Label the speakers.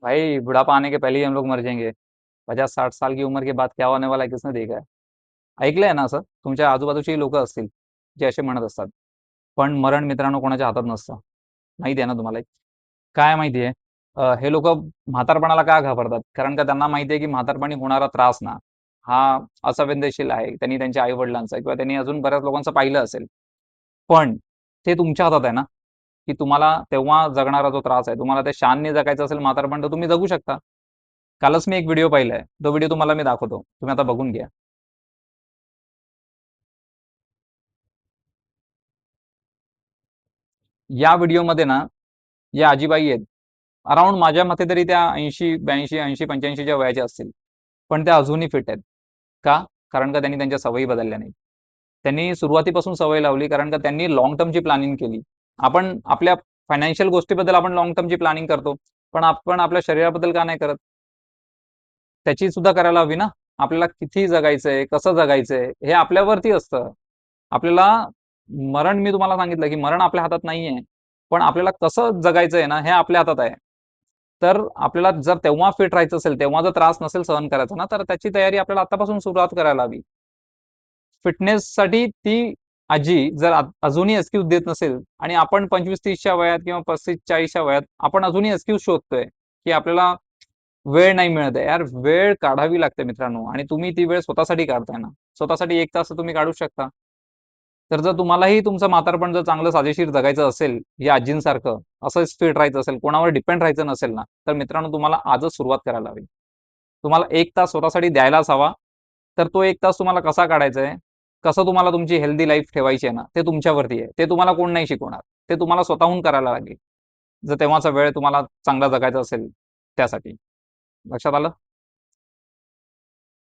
Speaker 1: भाई बुढ़ापा आने के पहले ही हम लोग मर जाएंगे। 50-60 साल की उम्र के बाद क्या होने वाला है किसने देखा आहे? ऐकलंय ना असं? तुमच्या आजूबाजूची लोक असतील जे असे म्हणत असतात. पण मरण मित्रांनो कोणाच्या हातात नसतं. माहिती आहे ना तुम्हाला? काय माहिती आहे? हे लोक म्हातारपणाला का घाबरतात? कारण का त्यांना माहिती आहे की म्हातारपणी होणारा त्रास ना हा असंवेदनशील आहे. त्यांनी त्यांच्या आई वडिलांचा किंवा त्यांनी अजून बऱ्याच लोकांचं पाहिलं असेल. पण ते तुमच्या हातात आहे ना, की तुम्हाला तेव्हा जगणारा जो त्रास आहे, तुम्हाला ते शानने जगायचं असेल म्हातारपण तर तुम्ही जगू शकता. कालच मी एक व्हिडिओ पाहिलाय. तो व्हिडिओ तुम्हाला मी दाखवतो. तुम्ही आता बघून घ्या. या व्हिडिओमध्ये ना, या आजीबाई आहेत. अराउंड माझ्या मते तरी त्या 80-82, 80-85च्या वयाच्या असतील. पण त्या अजूनही फिट आहेत. का? कारण का त्यांनी त्यांच्या सवयी बदलल्या नाहीत. त्यांनी सुरुवातीपासून सवय लावली कारण का त्यांनी लाँग टर्मची प्लॅनिंग केली. आपण आपल्या फायनान्शियल गोष्टीबद्दल आपण लाँग टर्मची प्लॅनिंग करतो. पण आपण आपल्या शरीराबद्दल का नाही करत? त्याची सुद्धा करायला हवी ना. आपल्याला किती जगायचंय, कसं जगायचंय हे आपल्यावरती असतं. आपल्याला मरण मी तुम्हाला सांगितलं की मरण आपल्या हातात नाहीये. पण आपल्याला कसं जगायचंय ना हे आपल्या हातात आहे. तर आपल्याला जर तेव्हा फिट राहायचं असेल, तेव्हा जर त्रास नसेल सहन करायचा ना, तर त्याची तयारी आपल्याला आतापासून सुरुवात करायला हवी. फिटनेससाठी ती आजी जर अजूनही एक्सक्यूज देत नसेल आणि आपण 25-30च्या वयात किंवा 35-40च्या वयात आपण अजूनही एक्सक्यूज शोधतोय, की आपल्याला वेळ नाही मिळत आहे. यार वेळ काढावी लागते मित्रांनो आणि तुम्ही ती वेळ स्वतःसाठी काढताय ना. स्वतःसाठी 1 तास तुम्ही काढू शकता. तर जर तुम्हालाही तुमचं म्हातारपण जर चांगलं साजेशीर जगायचं असेल, या आजींसारखं असंच फिट राहायचं असेल, कोणावर डिपेंड राहायचं नसेल ना, तर मित्रांनो तुम्हाला आजच सुरुवात करायला हवी. तुम्हाला 1 तास स्वतःसाठी द्यायलाच हवा. तर तो 1 तास तुम्हाला कसा काढायचा आहे, कसं तुम्हाला तुमची हेल्दी लाईफ ठेवायची आहे ना, ते तुमच्यावरती आहे. ते तुम्हाला कोण नाही शिकवणार. ते तुम्हाला स्वतःहून करायला लागेल. जर तेव्हाचा वेळ तुम्हाला चांगला जगायचा असेल त्यासाठी. लक्षात आलं?